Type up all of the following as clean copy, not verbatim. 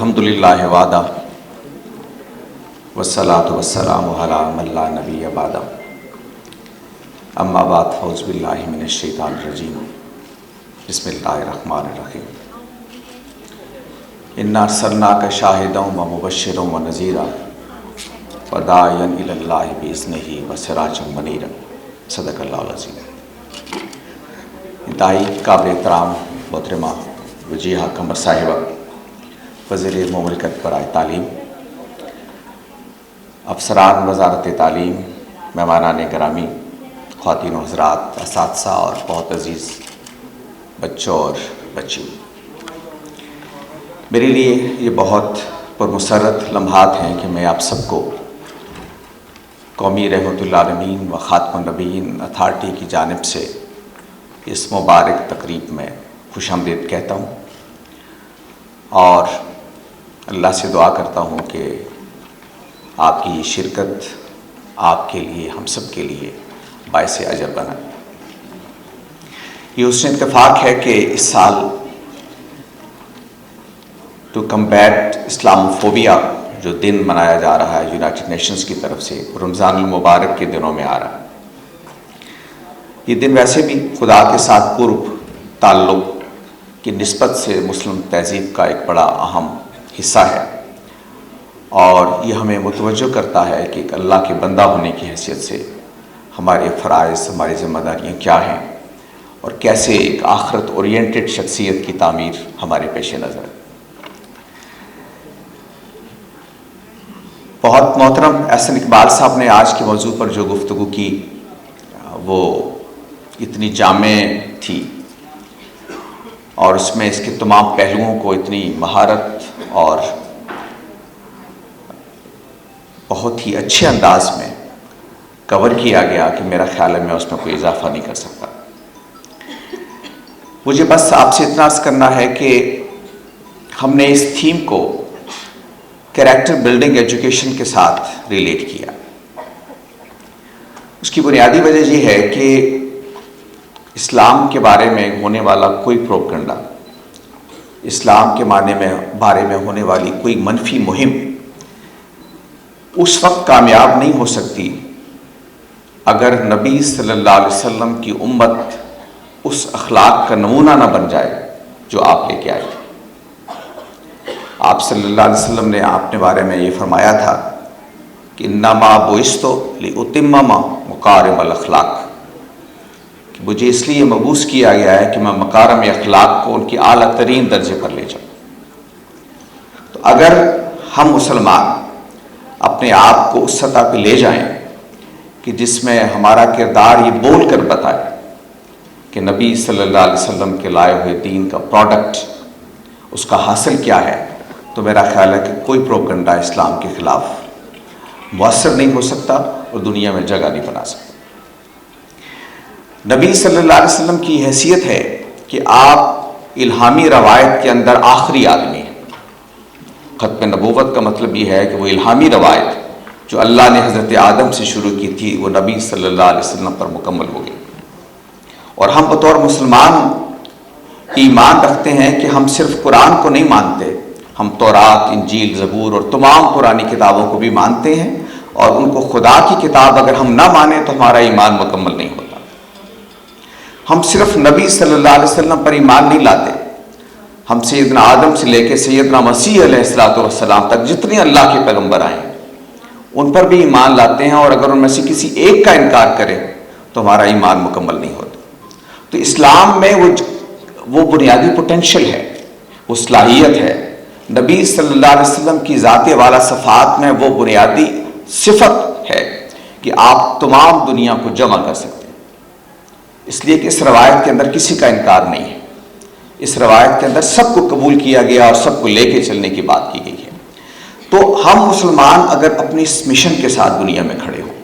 الحمدللہ وحدہ والصلاۃ والسلام علی من لا نبی بعدہ اما بعد فاعوذ باللہ من الشیطان الرجیم بسم اللہ الرحمن الرحیم انا ارسلناک شاہدا ومبشرا ونذیرا وداعیا الی اللہ باذنہ وسراجا منیرا صدق اللہ العظیم۔ انتہائی قابل احترام محترمہ وجیہہ قمر صاحبہ، وزیر مملکت برائے تعلیم، افسران وزارت تعلیم، مہمانان گرامی، خواتین و حضرات، اساتذہ اور بہت عزیز بچوں اور بچیوں، میرے لیے یہ بہت پرمسرت لمحات ہیں کہ میں آپ سب کو قومی رحمت للعالمین و خاتم النبیین اتھارٹی کی جانب سے اس مبارک تقریب میں خوش آمدید کہتا ہوں اور اللہ سے دعا کرتا ہوں کہ آپ کی شرکت آپ کے لیے، ہم سب کے لیے باعث اجر بنا۔ یہ حسن اتفاق ہے کہ اس سال ٹو کمبیٹ اسلاموفوبیا جو دن منایا جا رہا ہے یونائٹڈ نیشنز کی طرف سے، رمضان المبارک کے دنوں میں آ رہا ہے۔ یہ دن ویسے بھی خدا کے ساتھ قرب تعلق کی نسبت سے مسلم تہذیب کا ایک بڑا اہم حصہ ہے، اور یہ ہمیں متوجہ کرتا ہے کہ ایک اللہ کے بندہ ہونے کی حیثیت سے ہمارے فرائض، ہماری ذمہ داریاں کیا ہیں اور کیسے ایک آخرت اورینٹڈ شخصیت کی تعمیر ہمارے پیش نظر ہے۔ بہت محترم احسن اقبال صاحب نے آج کے موضوع پر جو گفتگو کی وہ اتنی جامع تھی اور اس میں اس کے تمام پہلوؤں کو اتنی مہارت اور بہت ہی اچھے انداز میں کور کیا گیا کہ میرا خیال ہے میں اس میں کوئی اضافہ نہیں کر سکتا۔ مجھے بس آپ سے اتنا عرض کرنا ہے کہ ہم نے اس تھیم کو کریکٹر بلڈنگ ایجوکیشن کے ساتھ ریلیٹ کیا۔ اس کی بنیادی وجہ یہ ہے کہ اسلام کے بارے میں ہونے والا کوئی پروپیگنڈا، اسلام کے بارے میں ہونے والی کوئی منفی مہم اس وقت کامیاب نہیں ہو سکتی اگر نبی صلی اللہ علیہ وسلم کی امت اس اخلاق کا نمونہ نہ بن جائے جو آپ لے کے آئے۔ آپ صلی اللہ علیہ وسلم نے اپنے بارے میں یہ فرمایا تھا کہ انما بعثت لاتمم مکارم الاخلاق، کہ مجھے اس لیے مبعوث کیا گیا ہے کہ میں مکارم اخلاق کو ان کی اعلیٰ ترین درجے پر لے جاؤں۔ تو اگر ہم مسلمان اپنے آپ کو اس سطح پہ لے جائیں کہ جس میں ہمارا کردار یہ بول کر بتائے کہ نبی صلی اللہ علیہ وسلم کے لائے ہوئے دین کا پروڈکٹ اس کا حاصل کیا ہے، تو میرا خیال ہے کہ کوئی پروپیگنڈا اسلام کے خلاف مؤثر نہیں ہو سکتا اور دنیا میں جگہ نہیں بنا سکتا۔ نبی صلی اللہ علیہ وسلم کی حیثیت ہے کہ آپ الہامی روایت کے اندر آخری آدمی ہیں۔ ختم نبوت کا مطلب یہ ہے کہ وہ الہامی روایت جو اللہ نے حضرت آدم سے شروع کی تھی وہ نبی صلی اللہ علیہ وسلم پر مکمل ہو گئی، اور ہم بطور مسلمان ایمان رکھتے ہیں کہ ہم صرف قرآن کو نہیں مانتے، ہم تورات، انجیل، زبور اور تمام پرانی کتابوں کو بھی مانتے ہیں، اور ان کو خدا کی کتاب اگر ہم نہ مانیں تو ہمارا ایمان مکمل نہیں ہوتا۔ ہم صرف نبی صلی اللہ علیہ وسلم پر ایمان نہیں لاتے، ہم سیدنا آدم سے لے کے سیدنا مسیح علیہ السلام تک جتنے اللہ کے پیغمبر آئے ہیں ان پر بھی ایمان لاتے ہیں، اور اگر ان میں سے کسی ایک کا انکار کریں تو ہمارا ایمان مکمل نہیں ہوتا۔ تو اسلام میں وہ بنیادی پوٹینشل ہے، وہ صلاحیت ہے، نبی صلی اللہ علیہ وسلم کی ذات والا صفات میں وہ بنیادی صفت ہے کہ آپ تمام دنیا کو جمع کر سکتے ہیں، اس لیے کہ اس روایت کے اندر کسی کا انکار نہیں ہے، اس روایت کے اندر سب کو قبول کیا گیا اور سب کو لے کے چلنے کی بات کی گئی ہے۔ تو ہم مسلمان اگر اپنی اس مشن کے ساتھ دنیا میں کھڑے ہوں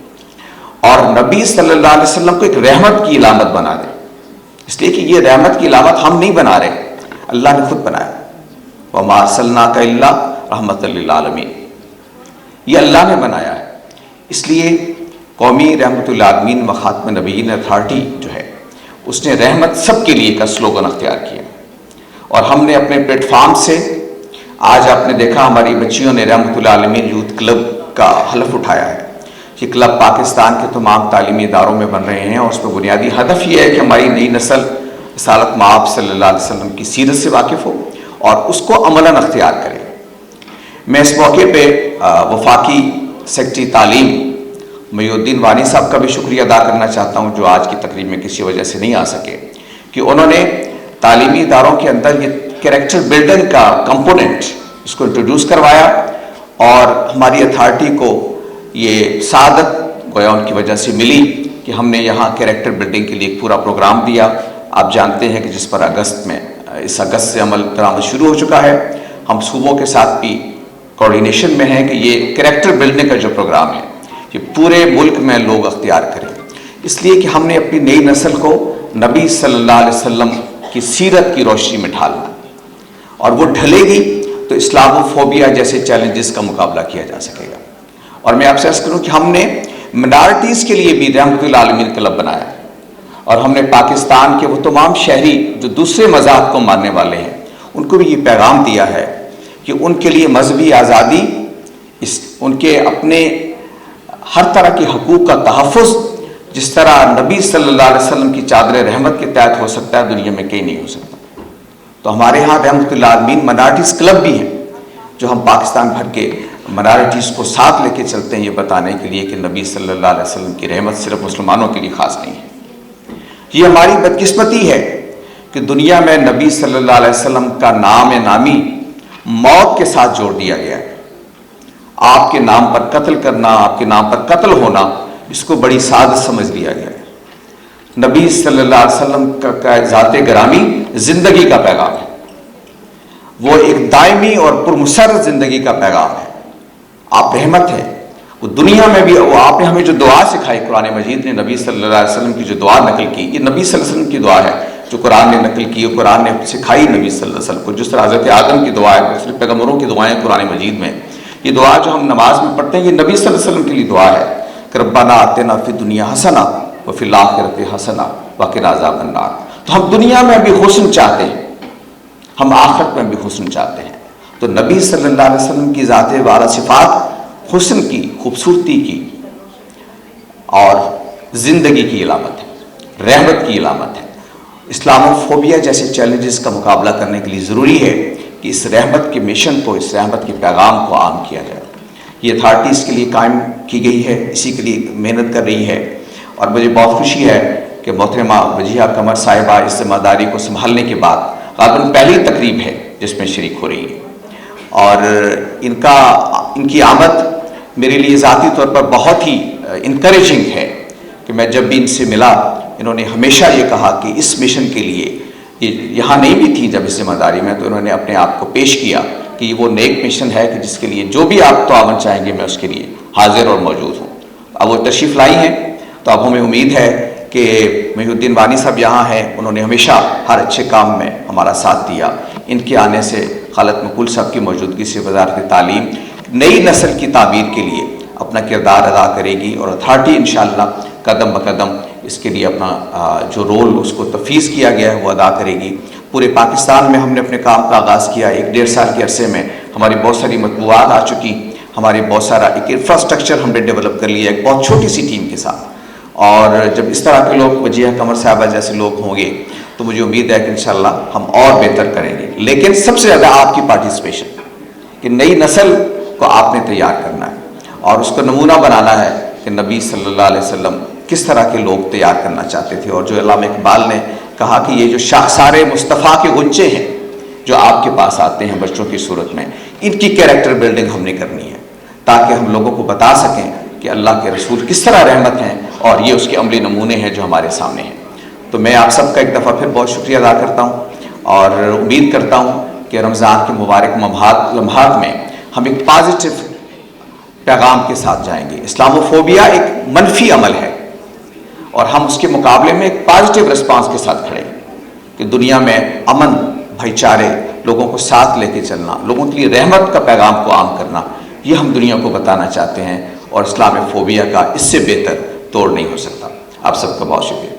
اور نبی صلی اللہ علیہ وسلم کو ایک رحمت کی علامت بنا دیں، اس لیے کہ یہ رحمت کی علامت ہم نہیں بنا رہے، اللہ نے خود بنایا، وَمَا أَرْسَلْنَاكَ إِلَّا رَحْمَةً لِلْعَالَمِينَ، یہ اللہ نے بنایا ہے۔ اس لیے قومی رحمت للعالمین و خاتم النبیین اتھارٹی جو ہے اس نے رحمت سب کے لیے کا سلوگن اختیار کیا، اور ہم نے اپنے پلیٹ فارم سے آج آپ نے دیکھا ہماری بچیوں نے رحمۃ اللہ عالمین یوتھ کلب کا حلف اٹھایا ہے. یہ کلب پاکستان کے تمام تعلیمی اداروں میں بن رہے ہیں اور اس میں بنیادی ہدف یہ ہے کہ ہماری نئی نسل رسالت مآب صلی اللہ علیہ وسلم کی سیرت سے واقف ہو اور اس کو عملاً اختیار کرے. میں اس موقع پہ وفاقی سیکرٹری تعلیم محی الدین وانی صاحب کا بھی شکریہ ادا کرنا چاہتا ہوں، جو آج کی تقریب میں کسی وجہ سے نہیں آ سکے، کہ انہوں نے تعلیمی اداروں کے اندر یہ کریکٹر بلڈنگ کا کمپوننٹ اس کو انٹروڈیوس کروایا اور ہماری اتھارٹی کو یہ سعادت گویا ان کی وجہ سے ملی کہ ہم نے یہاں کریکٹر بلڈنگ کے لیے ایک پورا پروگرام دیا. آپ جانتے ہیں کہ جس پر اس اگست سے عمل درآمد شروع ہو چکا ہے. ہم صوبوں کے ساتھ بھی کوارڈینیشن میں ہیں کہ یہ کریکٹر بلڈنگ کا جو پروگرام ہے یہ پورے ملک میں لوگ اختیار کریں، اس لیے کہ ہم نے اپنی نئی نسل کو نبی صلی اللہ علیہ وسلم کی سیرت کی روشنی میں ڈھالنا، اور وہ ڈھلے گی تو اسلاموفوبیا جیسے چیلنجز کا مقابلہ کیا جا سکے گا. اور میں آپ سے عرض کروں کہ ہم نے منارٹیز کے لیے بھی رحمۃ اللہ عالمین کلب بنایا اور ہم نے پاکستان کے وہ تمام شہری جو دوسرے مذاہب کو ماننے والے ہیں ان کو بھی یہ پیغام دیا ہے کہ ان کے لیے مذہبی آزادی، ان کے اپنے ہر طرح کے حقوق کا تحفظ جس طرح نبی صلی اللہ علیہ وسلم کی چادر رحمت کے تحت ہو سکتا ہے، دنیا میں کہیں نہیں ہو سکتا. تو ہمارے ہاں رحمۃ اللہ عالمین منارٹیز کلب بھی ہیں جو ہم پاکستان بھر کے منارٹیز کو ساتھ لے کے چلتے ہیں، یہ بتانے کے لیے کہ نبی صلی اللہ علیہ وسلم کی رحمت صرف مسلمانوں کے لیے خاص نہیں ہے. یہ ہماری بدقسمتی ہے کہ دنیا میں نبی صلی اللہ علیہ وسلم کا نام نامی موت کے ساتھ جوڑ دیا گیا ہے. آپ کے نام پر قتل کرنا، آپ کے نام پر قتل ہونا، اس کو بڑی سعادت سمجھ لیا گیا ہے. نبی صلی اللہ علیہ وسلم کا ذات گرامی زندگی کا پیغام ہے، وہ ایک دائمی اور پرمسرت زندگی کا پیغام ہے. آپ رحمت ہیں، وہ دنیا میں بھی. وہ آپ نے ہمیں جو دعا سکھائی قرآن مجید نے، نبی صلی اللہ علیہ وسلم کی جو دعا نقل کی، یہ نبی صلی اللہ علیہ وسلم کی دعا ہے جو قرآن نے نقل کی، قرآن نے سکھائی نبی صلی اللہ علیہ وسلم کو. جس طرح حضرت آدم کی دعا ہے، دوسرے پیغمبروں کی دعائیں قرآن مجید میں. یہ دعا جو ہم نماز میں پڑھتے ہیں یہ نبی صلی اللہ علیہ وسلم کے لیے دعا ہے کہ ربنا آتنا فی الدنیا حسنہ وفی الآخرۃ حسنہ وقنا عذاب النار. تو ہم دنیا میں بھی حسن چاہتے ہیں، ہم آخرت میں بھی حسن چاہتے ہیں. تو نبی صلی اللہ علیہ وسلم کی ذات والا صفات حسن کی، خوبصورتی کی اور زندگی کی علامت ہے، رحمت کی علامت ہے. اسلاموفوبیا جیسے چیلنجز کا مقابلہ کرنے کے لیے ضروری ہے کہ اس رحمت کے مشن کو، اس رحمت کے پیغام کو عام کیا جائے. یہ اتھارٹی اس کے لیے قائم کی گئی ہے، اسی کے لیے محنت کر رہی ہے. اور مجھے بہت خوشی ہے کہ محترمہ وجیہہ قمر صاحبہ اس ذمہ داری کو سنبھالنے کے بعد غالباً پہلی تقریب ہے جس میں شریک ہو رہی ہے. اور ان کی آمد میرے لیے ذاتی طور پر بہت ہی انکریجنگ ہے کہ میں جب بھی ان سے ملا انہوں نے ہمیشہ یہ کہا کہ اس مشن کے لیے، یہاں نہیں بھی تھی جب اس ذمہ داری میں، تو انہوں نے اپنے آپ کو پیش کیا کہ یہ وہ نیک مشن ہے کہ جس کے لیے جو بھی آپ تعاون چاہیں گے میں اس کے لیے حاضر اور موجود ہوں. اب وہ تشریف لائی ہیں تو اب ہمیں امید ہے کہ محی الدین وانی صاحب یہاں ہیں، انہوں نے ہمیشہ ہر اچھے کام میں ہمارا ساتھ دیا. ان کے آنے سے خالد مقبول صاحب کی موجودگی سے وزارت تعلیم نئی نسل کی تعبیر کے لیے اپنا کردار ادا کرے گی اور اتھارٹی انشاءاللہ قدم بقدم اس کے لیے اپنا جو رول اس کو تفویض کیا گیا ہے وہ ادا کرے گی. پورے پاکستان میں ہم نے اپنے کام کا آغاز کیا. 1.5 سال کے عرصے میں ہماری بہت ساری مطبوعات آ چکی، ہمارے بہت سارا ایک انفراسٹرکچر ہم نے ڈیولپ کر لیا ایک بہت چھوٹی سی ٹیم کے ساتھ. اور جب اس طرح کے لوگ وجیہہ قمر صاحبہ جیسے لوگ ہوں گے تو مجھے امید ہے کہ انشاءاللہ ہم اور بہتر کریں گے. لیکن سب سے زیادہ آپ کی پارٹیسپیشن، کہ نئی نسل کو آپ نے تیار کرنا ہے اور اس کو نمونہ بنانا ہے کہ نبی صلی اللہ علیہ وسلم کس طرح کے لوگ تیار کرنا چاہتے تھے. اور جو علامہ اقبال نے کہا کہ یہ جو شاخسار مصطفیٰ کے غنچے ہیں جو آپ کے پاس آتے ہیں بچوں کی صورت میں، ان کی کیریکٹر بلڈنگ ہم نے کرنی ہے تاکہ ہم لوگوں کو بتا سکیں کہ اللہ کے رسول کس طرح رحمت ہیں اور یہ اس کے عملی نمونے ہیں جو ہمارے سامنے ہیں. تو میں آپ سب کا ایک دفعہ پھر بہت شکریہ ادا کرتا ہوں اور امید کرتا ہوں کہ رمضان کے مبارک لمحات میں ہم ایک پازیٹیو پیغام کے ساتھ جائیں گے. اسلاموفوبیا ایک منفی عمل ہے اور ہم اس کے مقابلے میں ایک پازیٹیو رسپانس کے ساتھ کھڑے ہیں کہ دنیا میں امن، بھائی چارے، لوگوں کو ساتھ لے کے چلنا، لوگوں کے لیے رحمت کا پیغام کو عام کرنا، یہ ہم دنیا کو بتانا چاہتے ہیں اور اسلاموفوبیا کا اس سے بہتر توڑ نہیں ہو سکتا. آپ سب کا بہت شکریہ.